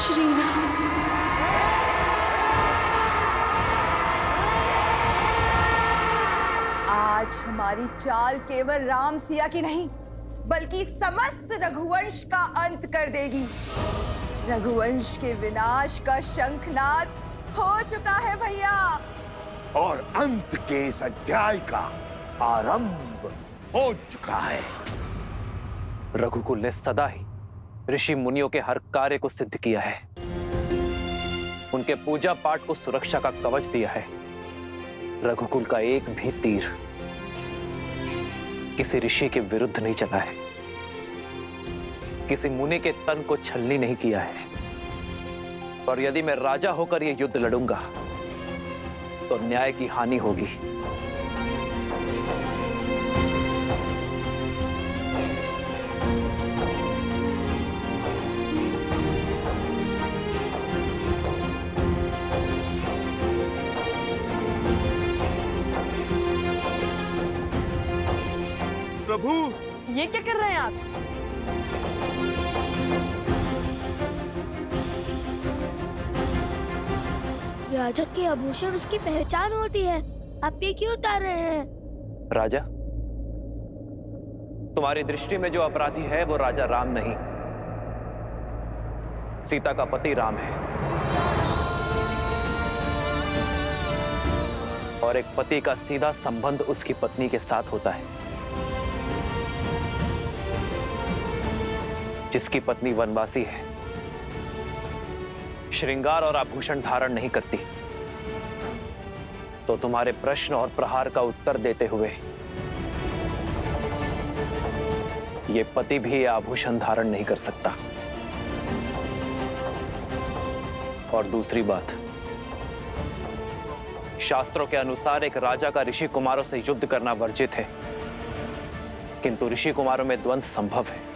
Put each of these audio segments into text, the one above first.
श्री राम। आज हमारी चाल केवल राम सिया की नहीं बल्कि समस्त रघुवंश का अंत कर देगी। रघुवंश के विनाश का शंखनाद हो चुका है भैया, और अंत के इस अध्याय का आरंभ हो चुका है। रघुकुल ने सदा ही ऋषि मुनियों के हर कार्य को सिद्ध किया है, उनके पूजा पाठ को सुरक्षा का कवच दिया है। रघुकुल का एक भी तीर किसी ऋषि के विरुद्ध नहीं चला है, किसी मुनि के तन को छलनी नहीं किया है। और यदि मैं राजा होकर यह युद्ध लड़ूंगा तो न्याय की हानि होगी। प्रभु, ये क्या कर रहे हैं आप? राजा के आभूषण उसकी पहचान होती है, आप ये क्यों उतार रहे हैं? राजा, तुम्हारी दृष्टि में जो अपराधी है वो राजा राम नहीं, सीता का पति राम है। और एक पति का सीधा संबंध उसकी पत्नी के साथ होता है। जिसकी पत्नी वनवासी है, श्रृंगार और आभूषण धारण नहीं करती, तो तुम्हारे प्रश्न और प्रहार का उत्तर देते हुए ये पति भी आभूषण धारण नहीं कर सकता। और दूसरी बात, शास्त्रों के अनुसार एक राजा का ऋषि कुमारों से युद्ध करना वर्जित है, किंतु ऋषि कुमारों में द्वंद्व संभव है।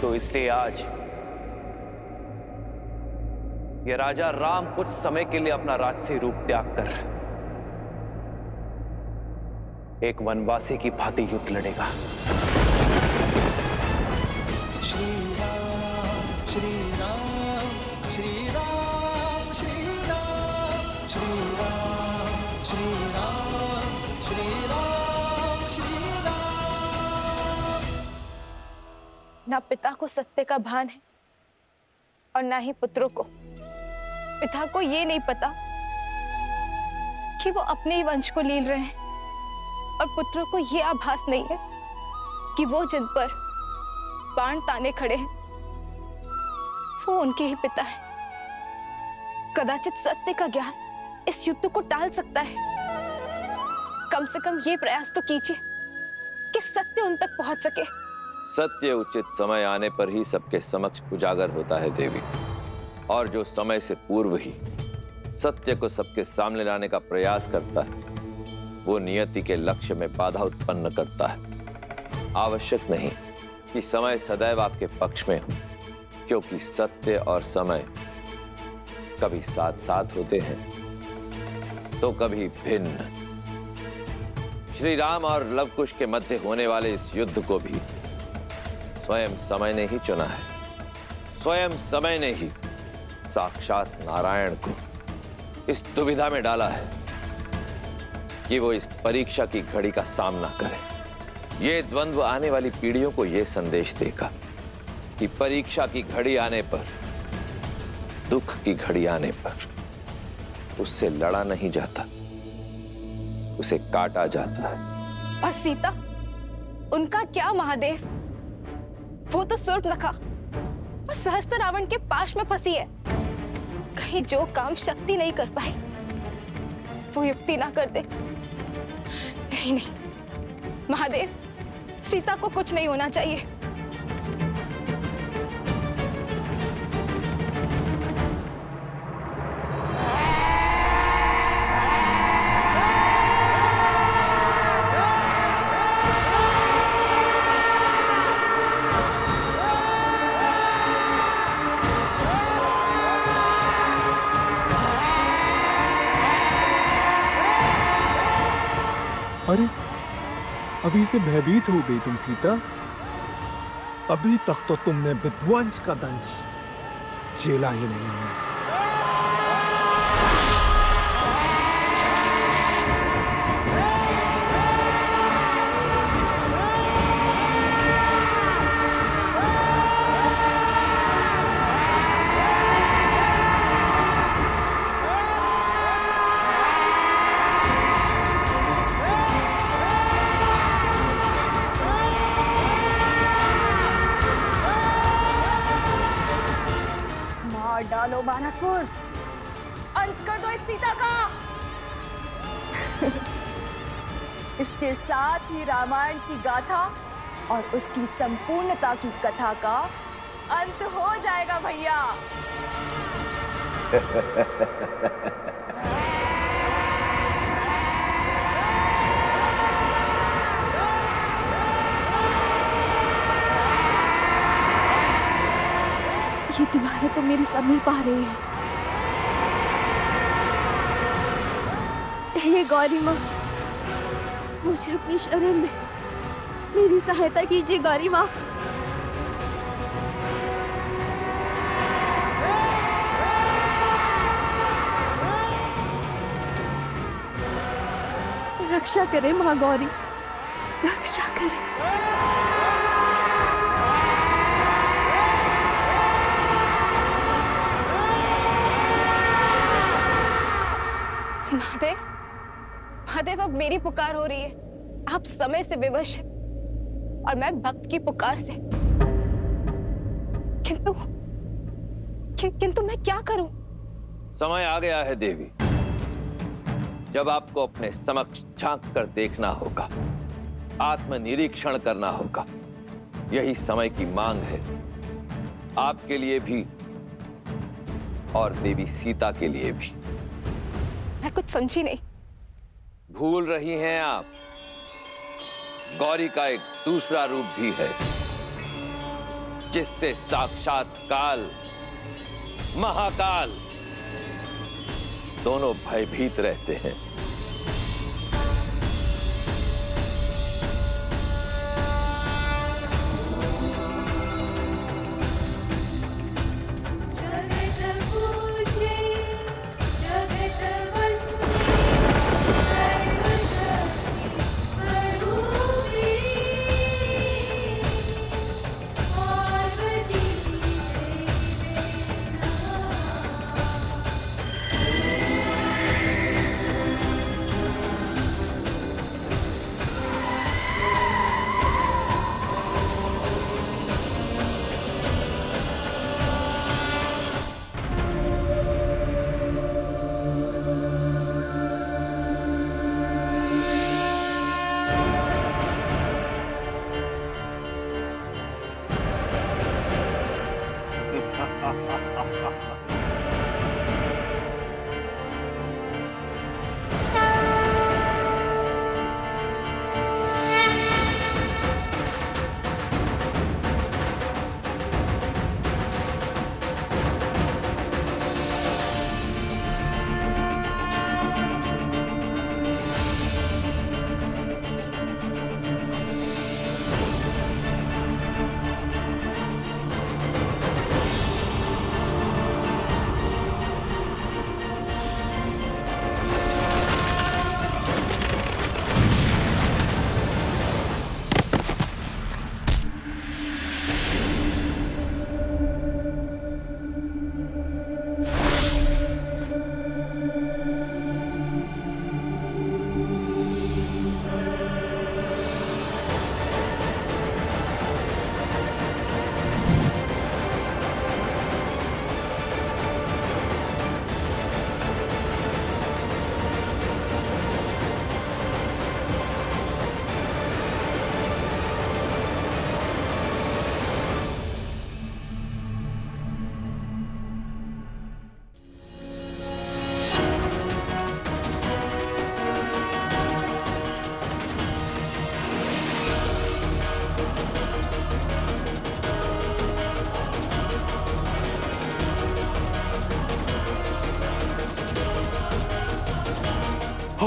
तो इसलिए आज ये राजा राम कुछ समय के लिए अपना राजसी रूप त्याग कर एक वनवासी की भांति युद्ध लड़ेगा। श्री राम श्री राम श्री राम श्री राम श्री राम श्री राम श्री राम श्री राम। ना पिता को सत्य का भान है और ना ही पुत्रों को। पिता को ये नहीं पता कि वो अपने ही वंश को लील रहे हैं, और पुत्रों को ये आभास नहीं है कि वो जिन पर बाण ताने खड़े हैं वो उनके ही पिता हैं। कदाचित सत्य का ज्ञान इस युद्ध को टाल सकता है। कम से कम ये प्रयास तो कीजिए कि सत्य उन तक पहुंच सके। सत्य उचित समय आने पर ही सबके समक्ष उजागर होता है देवी, और जो समय से पूर्व ही सत्य को सबके सामने लाने का प्रयास करता है वो नियति के लक्ष्य में बाधा उत्पन्न करता है। आवश्यक नहीं कि समय सदैव आपके पक्ष में हो, क्योंकि सत्य और समय कभी साथ साथ होते हैं तो कभी भिन्न। श्री राम और लवकुश के मध्य होने वाले इस युद्ध को भी स्वयं समय ने ही चुना है। स्वयं समय ने ही साक्षात नारायण को इस दुविधा में डाला है कि वो इस परीक्षा की घड़ी का सामना करे। ये द्वंद्व आने वाली पीढ़ियों को ये संदेश देगा कि परीक्षा की घड़ी आने पर, दुख की घड़ी आने पर उससे लड़ा नहीं जाता, उसे काटा जाता है। और सीता, उनका क्या महादेव? वो तो सूर्पनखा और सहस्त्र रावण के पाश में फंसी है। कहीं जो काम शक्ति नहीं कर पाई वो युक्ति ना कर दे। नहीं नहीं महादेव, सीता को कुछ नहीं होना चाहिए। अरे अभी से भयभीत हो गई तुम सीता। अभी तक तो तुमने विध्वंस का दंश झेला ही नहीं है। मार डालो बानासुर, अंत कर दो इस सीता का। इसके साथ ही रामायण की गाथा और उसकी संपूर्णता की कथा का अंत हो जाएगा भैया। ये दीवारें तो मेरे समीप आ रही है। हे गौरी माँ, मुझे अपनी शरण दे, मेरी सहायता कीजिए गौरी माँ। रक्षा करे माँ गौरी, रक्षा करे। महादेव, महादेव, अब मेरी पुकार हो रही है। आप समय से विवश हैं और मैं भक्त की पुकार से। किंतु मैं क्या करूं? समय आ गया है देवी, जब आपको अपने समक्ष झांक कर देखना होगा, आत्मनिरीक्षण करना होगा। यही समय की मांग है, आपके लिए भी और देवी सीता के लिए भी। मैं कुछ समझी नहीं। भूल रही हैं आप, गौरी का एक दूसरा रूप भी है, जिससे साक्षात काल, महाकाल दोनों भयभीत रहते हैं।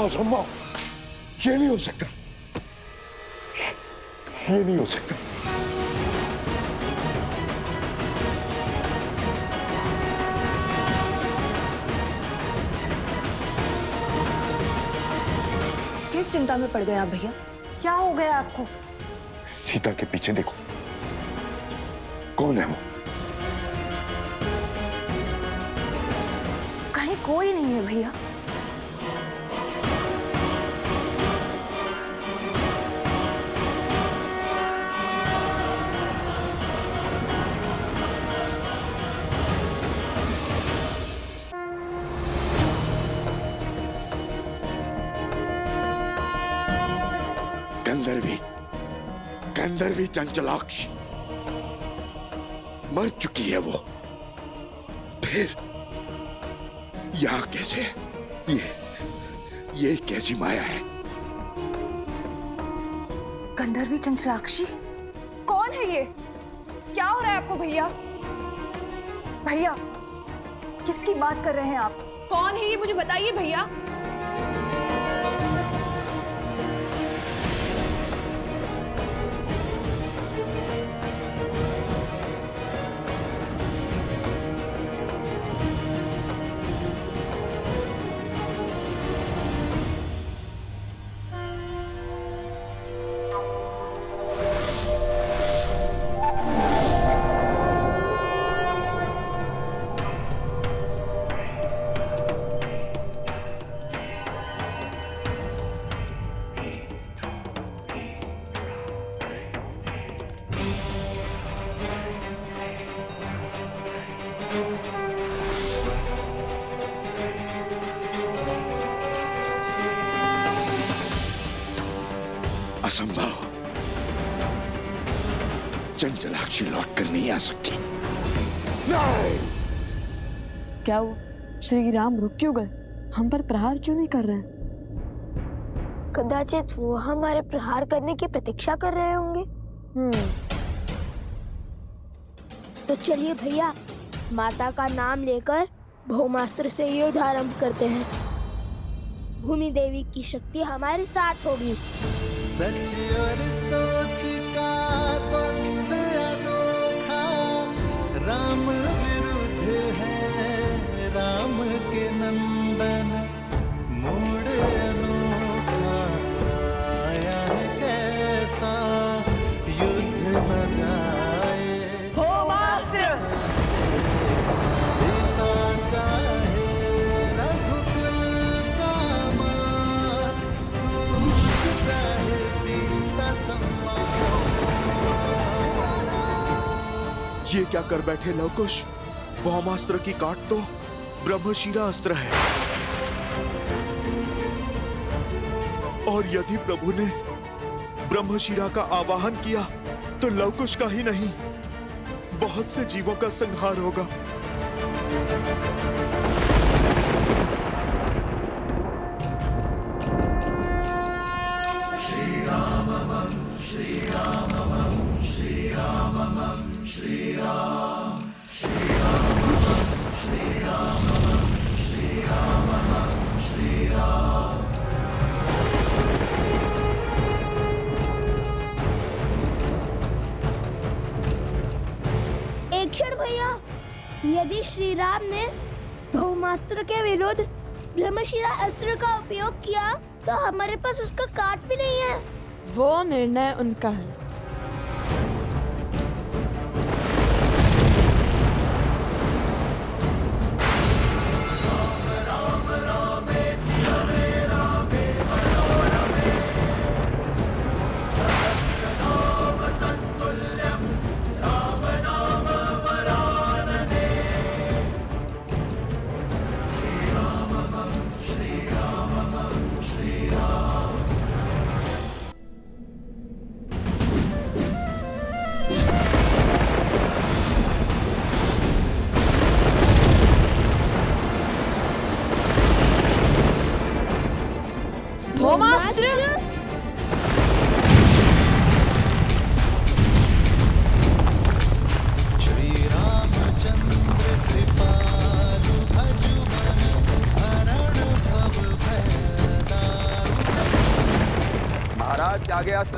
असंभव, ये नहीं हो सकता, ये नहीं हो सकता। किस चिंता में पड़ गए आप भैया? क्या हो गया आपको? सीता के पीछे देखो, कौन है वो? कहीं कोई नहीं है भैया। गंधर्वी, गंधर्वी चंचलाक्षी मर चुकी है वो। फिर यहाँ कैसे? ये कैसी माया है? गंधर्वी चंचलाक्षी? कौन है ये? क्या हो रहा है आपको भैया? भैया, किसकी बात कर रहे हैं आप? कौन है ये, मुझे बताइए भैया। असंभव, चंचलाक्षी लौट कर नहीं आ सकती। नहीं! क्या हुआ? श्री राम रुक क्यों गए? हम पर प्रहार क्यों नहीं कर रहे हैं? कदाचित वो हमारे प्रहार करने की प्रतीक्षा कर रहे होंगे। तो चलिए भैया, माता का नाम लेकर भौमास्त्र से युद्ध आरंभ करते हैं। भूमि देवी की शक्ति हमारे साथ होगी। सच और सोच का द्वंद्व अनोखा, राम विरुद्ध है राम के नंदन, मोड़ अनोखा आया है कैसा, युद्ध न जाए भौमास्त्र! पिता चाहे रघुकुल का मान, सूत चाहे सीता सम्मान। ये क्या कर बैठे लवकुश? भौमास्त्र की काट तो ब्रह्मशिरा अस्त्र है, और यदि प्रभु ने ब्रह्मशिरा का आवाहन किया तो लवकुश का ही नहीं, बहुत से जीवों का संहार होगा। एक क्षण भैया, यदि श्री राम ने भौमास्त्र के विरुद्ध ब्रह्मशिरा अस्त्र का उपयोग किया तो हमारे पास उसका काट भी नहीं है। वो निर्णय उनका है।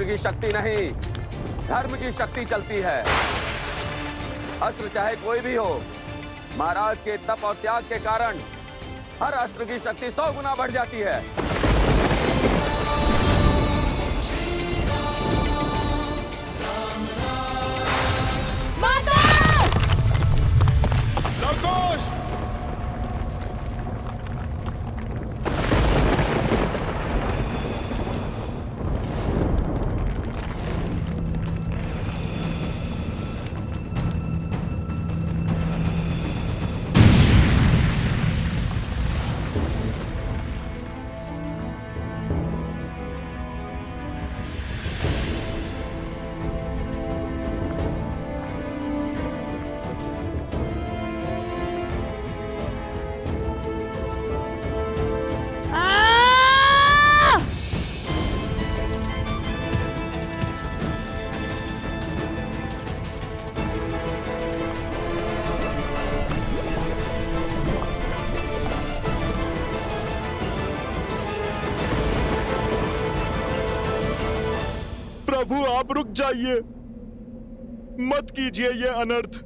अस्त्र की शक्ति नहीं, धर्म की शक्ति चलती है। अस्त्र चाहे कोई भी हो, महाराज के तप और त्याग के कारण हर अस्त्र की शक्ति 100 गुना बढ़ जाती है। लवकुश! प्रभु आप रुक जाइए, मत कीजिए ये अनर्थ।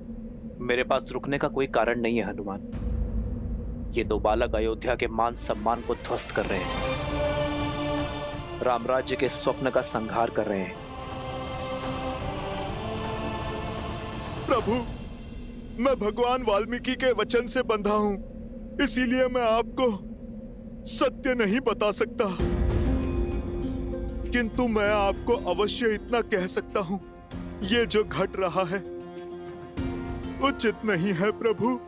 मेरे पास रुकने का कोई कारण नहीं है हनुमान। ये दो बालक अयोध्या के मान सम्मान को ध्वस्त कर रहे हैं, रामराज्य के स्वप्न का संहार कर रहे हैं। प्रभु, मैं भगवान वाल्मीकि के वचन से बंधा हूं, इसीलिए मैं आपको सत्य नहीं बता सकता, किंतु मैं आपको अवश्य इतना कह सकता हूं, ये जो घट रहा है उचित नहीं है प्रभु।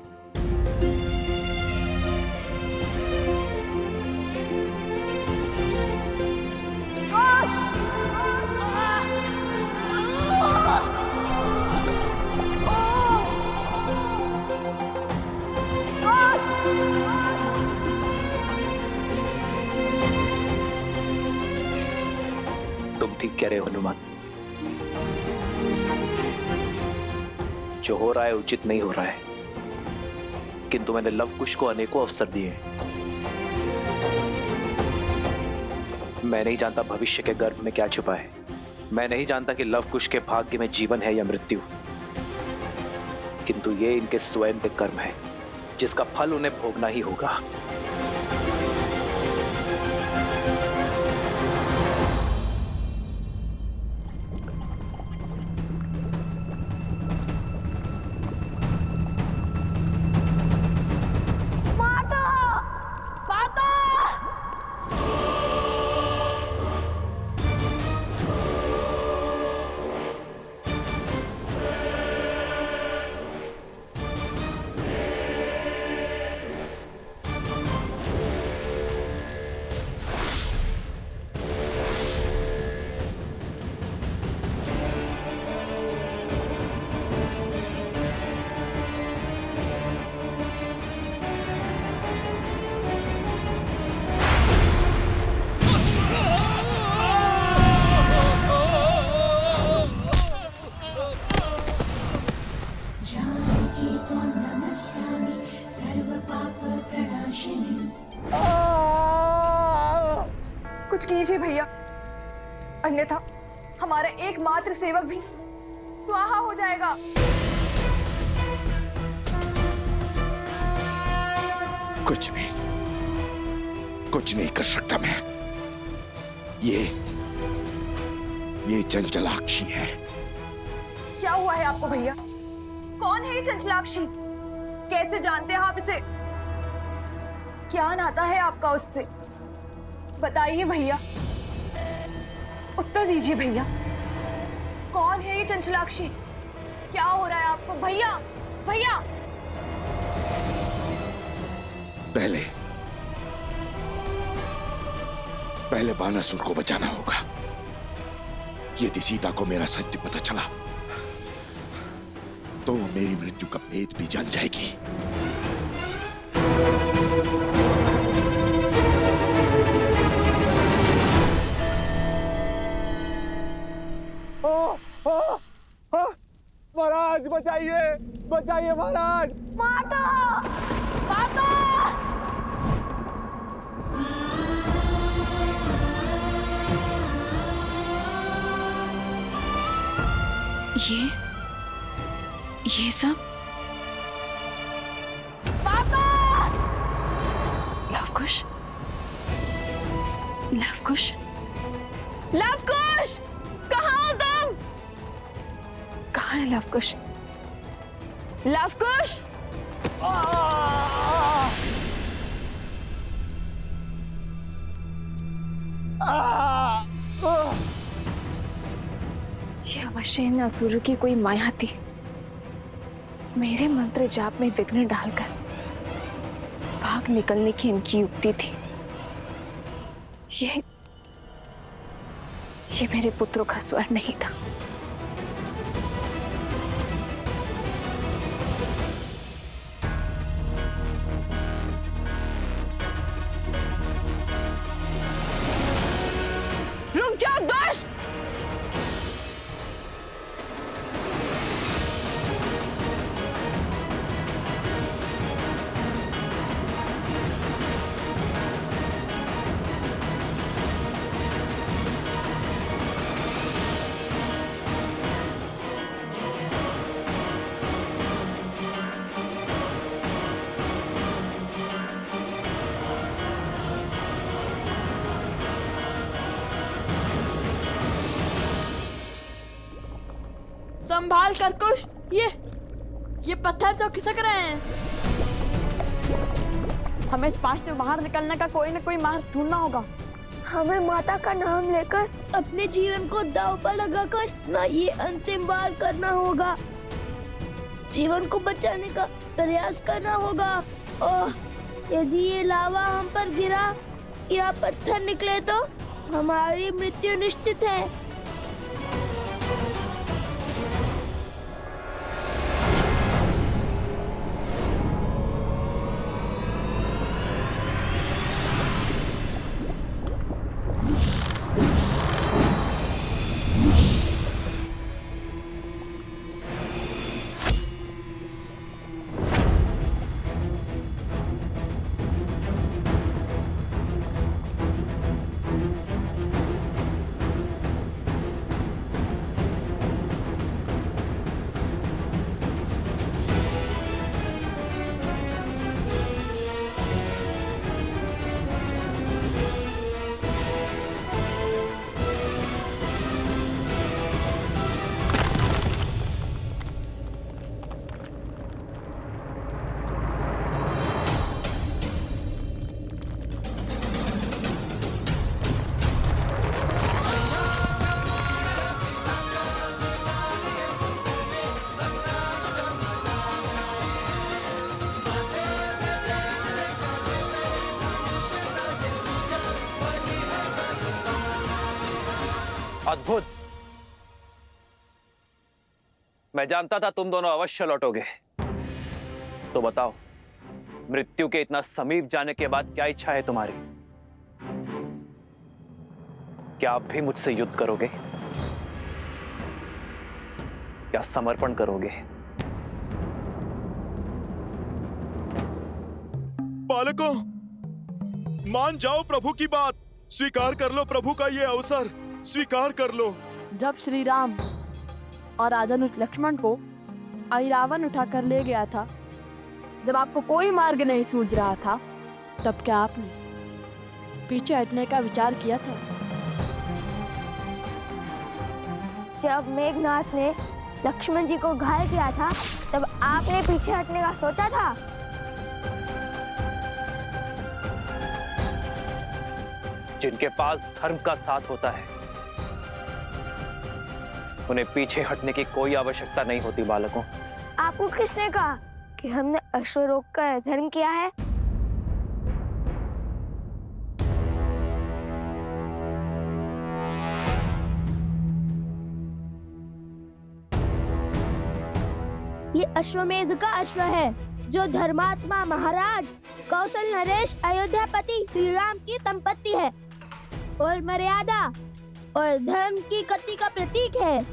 तुम ठीक कह रहे हो हनुमान, जो हो रहा है उचित नहीं हो रहा है, किंतु मैंने लवकुश को अनेकों अवसर दिए। मैं नहीं जानता भविष्य के गर्भ में क्या छुपा है। मैं नहीं जानता कि लवकुश के भाग्य में जीवन है या मृत्यु, किंतु ये इनके स्वयं के कर्म है, जिसका फल उन्हें भोगना ही होगा। कुछ कीजिए भैया, अन्यथा हमारा एकमात्र सेवक भी स्वाहा हो जाएगा। कुछ नहीं कर सकता मैं। ये चंचलाक्षी है। क्या हुआ है आपको भैया? कौन है ये चंचलाक्षी? कैसे जानते हैं आप इसे? क्या नाता है आपका उससे? बताइए भैया, उत्तर दीजिए भैया। कौन है ये चंचलाक्षी? क्या हो रहा है आपको भैया? भैया पहले बानासुर को बचाना होगा। यदि सीता को मेरा सत्य पता चला तो वो मेरी मृत्यु का भेद भी जान जाएगी। महाराज बचाइए, बचाइए महाराज। माता, माता। ये सब लवकुश, लवकुश, लवकुश, कहाँ हो तुम? कहाँ है लवकुश? लवकुश! ये अवश्य इन असुरों की कोई माया थी, मेरे मंत्र जाप में विघ्न डालकर भाग निकलने की इनकी युक्ति थी। ये मेरे पुत्रों का स्वर नहीं था। रुक जाओ दुष्ट! संभाल कर कुश, ये पत्थर तो खिसक रहे हैं। हमें इस पास से बाहर निकलने का कोई न कोई मार्ग ढूंढना होगा। हमें माता का नाम लेकर अपने जीवन को दांव पर लगाकर ना ये अंतिम बार करना होगा। जीवन को बचाने का प्रयास करना होगा। और यदि ये लावा हम पर गिरा या पत्थर निकले तो हमारी मृत्यु निश्चित है। अद्भुत! मैं जानता था तुम दोनों अवश्य लौटोगे। तो बताओ, मृत्यु के इतना समीप जाने के बाद क्या इच्छा है तुम्हारी? क्या आप भी मुझसे युद्ध करोगे? क्या समर्पण करोगे? बालकों, मान जाओ प्रभु की बात। स्वीकार कर लो प्रभु का ये अवसर, स्वीकार कर लो। जब श्री राम और राजानुज लक्ष्मण को ऐरावत उठाकर ले गया था, जब आपको कोई मार्ग नहीं सूझ रहा था, तब क्या आपने पीछे हटने का विचार किया था? जब मेघनाथ ने लक्ष्मण जी को घायल किया था, तब आपने पीछे हटने का सोचा था? जिनके पास धर्म का साथ होता है, उन्हें पीछे हटने की कोई आवश्यकता नहीं होती। बालकों, आपको किसने कहा कि हमने अश्वरोग का धर्म किया है? ये अश्वमेध का अश्व है, जो धर्मात्मा महाराज कौशल नरेश अयोध्यापति श्री राम की संपत्ति है और मर्यादा और धर्म की गति का प्रतीक है।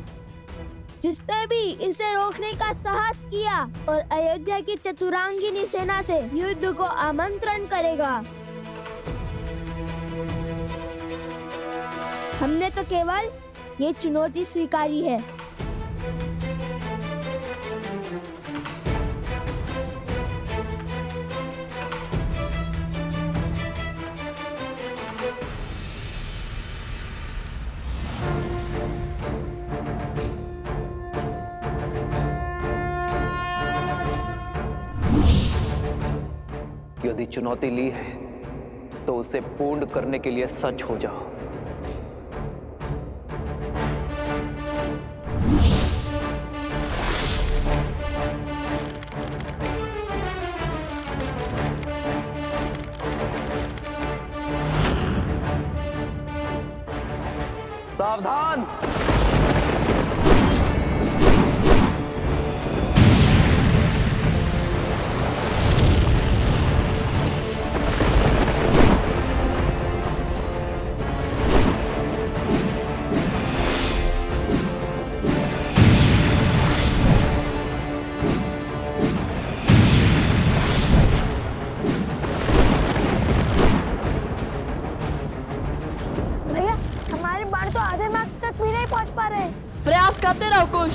जिसने भी इसे रोकने का साहस किया और अयोध्या की चतुरांगिनी सेना से युद्ध को आमंत्रण करेगा। हमने तो केवल ये चुनौती स्वीकारी है। यदि चुनौती ली है तो उसे पूर्ण करने के लिए सच हो जाओ। सावधान! भैया हमारे बाण तो आधे मार्ग तक भी नहीं पहुंच पा रहे। प्रयास करते रहो कुश।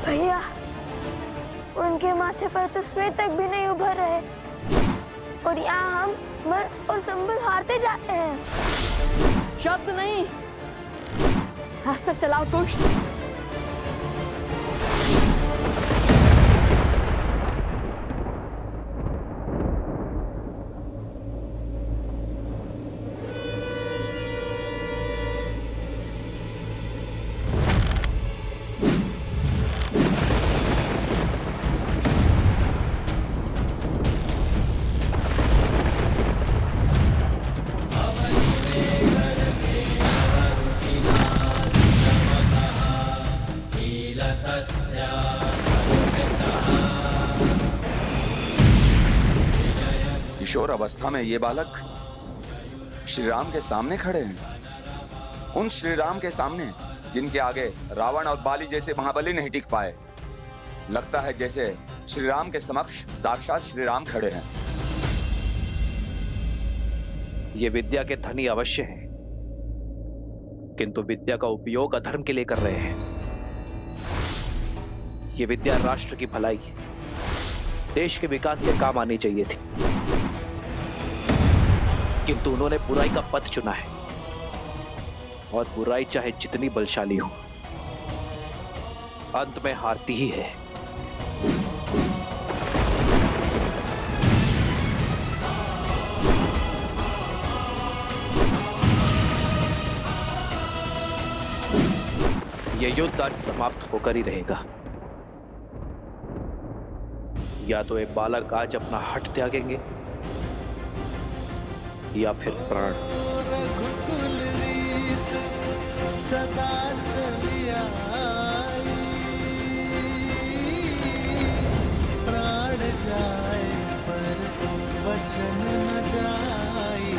भैया उनके माथे पर तो श्वेत तक भी नहीं उभर रहे और यहाँ हम मन और संबल हारते जाते हैं। शब्द नहीं, हस्त चलाओ कुश। किशोर अवस्था में ये बालक श्री राम के सामने खड़े हैं, उन श्री राम के सामने जिनके आगे रावण और बाली जैसे महाबली नहीं टिक पाए। लगता है जैसे श्री राम के समक्ष साक्षात श्री राम खड़े हैं। ये विद्या के धनी अवश्य हैं, किंतु विद्या का उपयोग अधर्म के लिए कर रहे हैं। ये विद्या राष्ट्र की भलाई, देश के विकास के काम आनी चाहिए थी, किंतु उन्होंने बुराई का पथ चुना है, और बुराई चाहे जितनी बलशाली हो, अंत में हारती ही है। यह युद्ध आज समाप्त होकर ही रहेगा। या तो ये बालक आज अपना हट त्यागेंगे या फिर प्राण। रघुकुल रीत सदा चली आई, प्राण जाए पर वचन न जाई।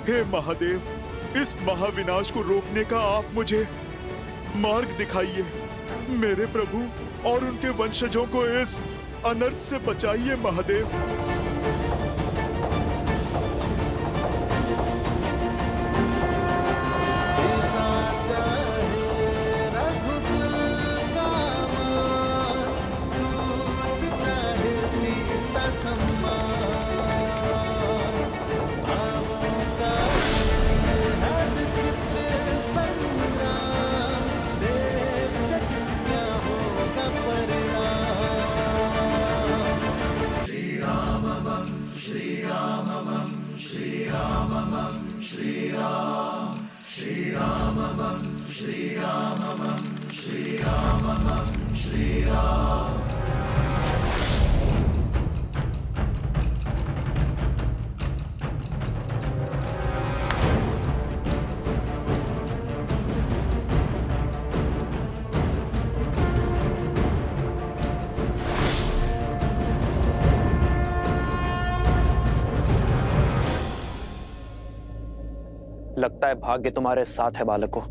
हे महादेव, इस महाविनाश को रोकने का आप मुझे मार्ग दिखाइए। मेरे प्रभु और उनके वंशजों को इस अनर्थ से बचाइए महादेव। संग्राम देव जग क्या होगा लगता है भाग्य तुम्हारे साथ है बालकों,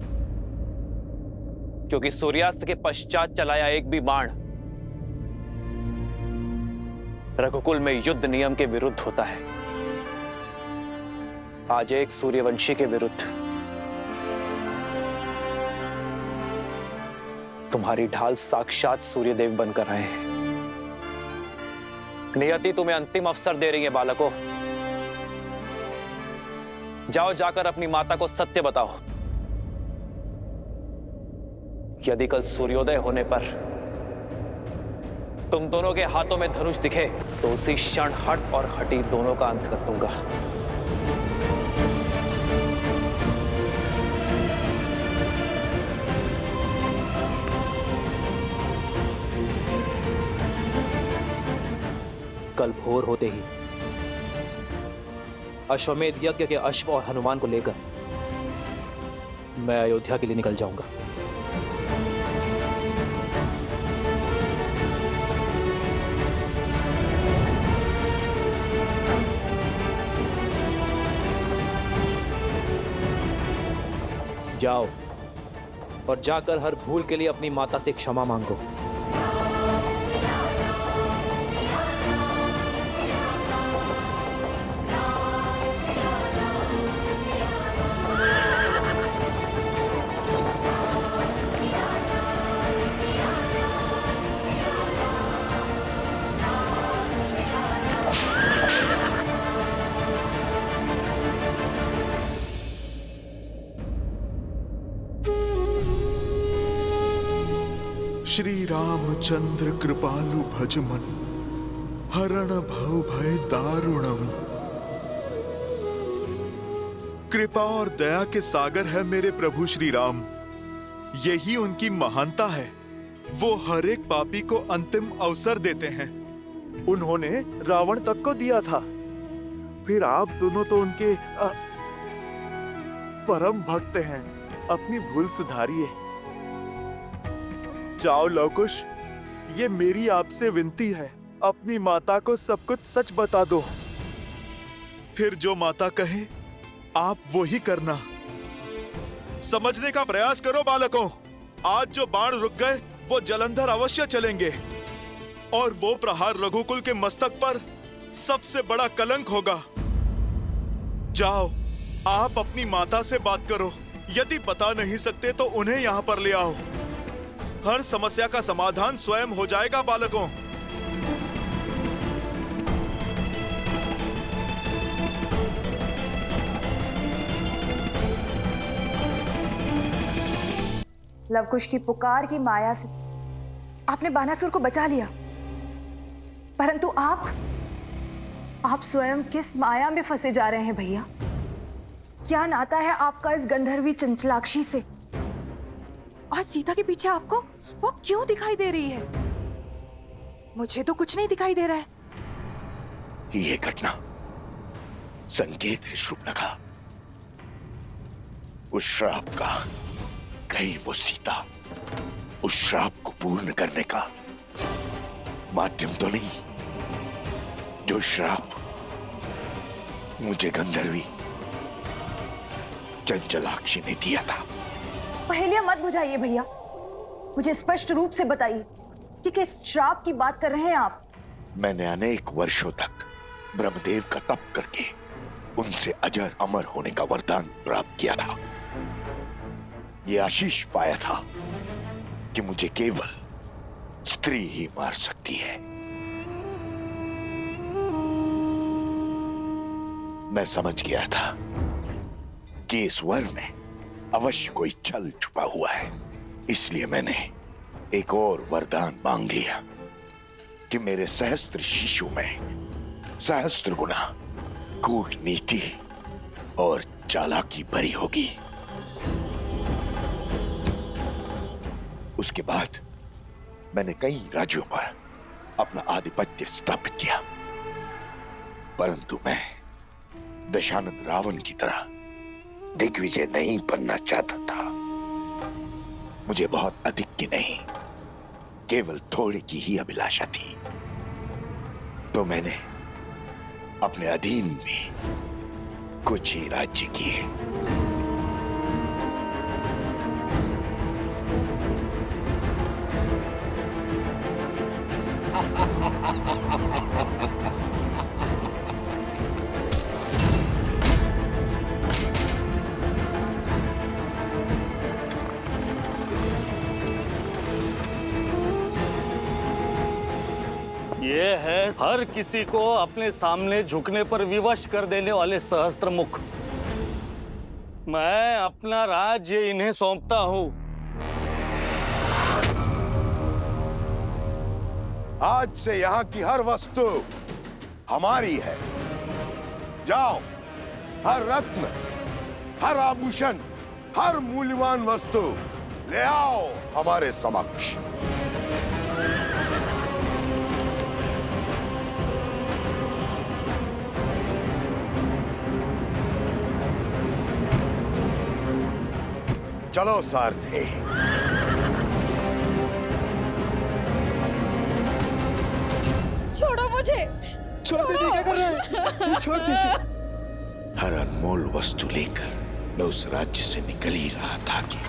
क्योंकि सूर्यास्त के पश्चात चलाया एक भी बाण रघुकुल में युद्ध नियम के विरुद्ध होता है। आज एक सूर्यवंशी के विरुद्ध तुम्हारी ढाल साक्षात सूर्यदेव बनकर आए हैं। नियति तुम्हें अंतिम अवसर दे रही है बालकों। जाओ, जाकर अपनी माता को सत्य बताओ। यदि कल सूर्योदय होने पर तुम दोनों के हाथों में धनुष दिखे तो उसी क्षण हट और हटी दोनों का अंत कर दूंगा। कल भोर होते ही अश्वमेध यज्ञ के अश्व और हनुमान को लेकर मैं अयोध्या के लिए निकल जाऊंगा। जाओ और जाकर हर भूल के लिए अपनी माता से क्षमा मांगो। श्री रामचंद्र कृपालु भजमन हरण भव भय दारुणम। कृपा और दया के सागर है मेरे प्रभु श्री राम। यही उनकी महानता है। वो हर एक पापी को अंतिम अवसर देते हैं। उन्होंने रावण तक को दिया था, फिर आप दोनों तो उनके परम भक्त हैं। अपनी भूल सुधारिए। जाओ लवकुश, ये मेरी आपसे विनती है, अपनी माता को सब कुछ सच बता दो। फिर जो माता कहे आप वो ही करना। समझने का प्रयास करो बालकों। आज जो बाण रुक गए वो जलंधर अवश्य चलेंगे और वो प्रहार रघुकुल के मस्तक पर सबसे बड़ा कलंक होगा। जाओ, आप अपनी माता से बात करो। यदि बता नहीं सकते तो उन्हें यहाँ पर ले आओ। हर समस्या का समाधान स्वयं हो जाएगा बालकों। लवकुश की पुकार की माया से आपने बानासुर को बचा लिया, परंतु आप स्वयं किस माया में फंसे जा रहे हैं भैया? क्या नाता है आपका इस गंधर्वी चंचलाक्षी से? और सीता के पीछे आपको वो क्यों दिखाई दे रही है? मुझे तो कुछ नहीं दिखाई दे रहा है। ये घटना संकेत है शुभनखा, उस श्राप का। कहीं वो सीता उस श्राप को पूर्ण करने का माध्यम तो नहीं, जो श्राप मुझे गंधर्वी चंचलाक्षी ने दिया था। पहेलियां मत बुझाइए भैया, मुझे स्पष्ट रूप से बताइए कि किस श्राप की बात कर रहे हैं आप? मैंने अनेक वर्षों तक ब्रह्मदेव का तप करके उनसे अजर अमर होने का वरदान प्राप्त किया था। ये आशीष पाया था कि मुझे केवल स्त्री ही मार सकती है। मैं समझ गया था कि इस वर में अवश्य कोई छल छुपा हुआ है, इसलिए मैंने एक और वरदान मांग लिया कि मेरे सहस्त्र शिशु में सहस्त्र गुना कूटनीति और चालाकी भरी होगी। उसके बाद मैंने कई राज्यों पर अपना आधिपत्य स्थापित किया, परंतु मैं दशानन रावण की तरह दिग्विजय नहीं बनना चाहता था। मुझे बहुत अधिक की नहीं, केवल थोड़े की ही अभिलाषा थी। तो मैंने अपने अधीन में कुछ ही राज्य किए। ये है हर किसी को अपने सामने झुकने पर विवश कर देने वाले सहस्त्र मुख। मैं अपना राज्य इन्हें सौंपता हूँ। आज से यहाँ की हर वस्तु हमारी है। जाओ, हर रत्न, हर आभूषण, हर मूल्यवान वस्तु ले आओ हमारे समक्ष। चलो सारथी। छोड़ो मुझे। छोड़ दीजिए, क्या कर रहे हैं? छोड़ दीजिए। हर अनमोल वस्तु लेकर मैं उस राज्य से निकल ही रहा था कि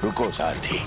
रुको सारथी।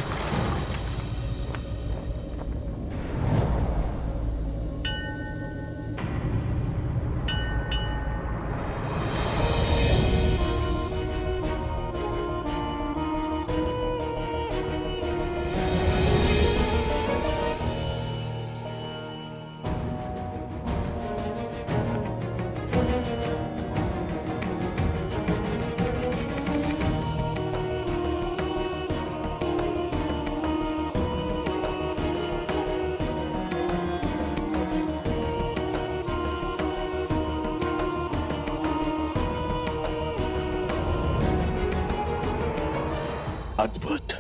अद्भुत,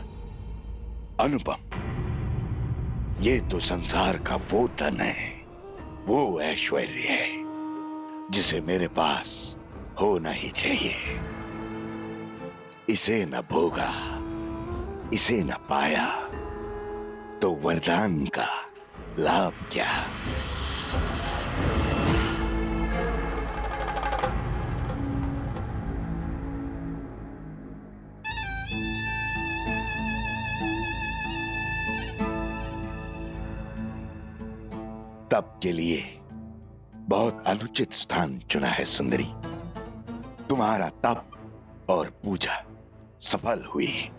अनुपम, ये तो संसार का वो धन है, वो ऐश्वर्य है जिसे मेरे पास होना ही चाहिए। इसे न भोगा, इसे न पाया तो वरदान का लाभ क्या। तप के लिए बहुत अनुचित स्थान चुना है सुंदरी। तुम्हारा तप और पूजा सफल हुई।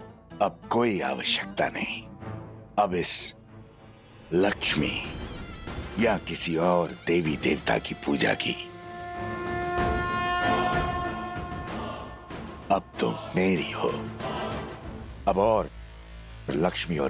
अब कोई आवश्यकता नहीं अब इस लक्ष्मी या किसी और देवी देवता की पूजा की। अब तुम मेरी हो। अब और लक्ष्मी और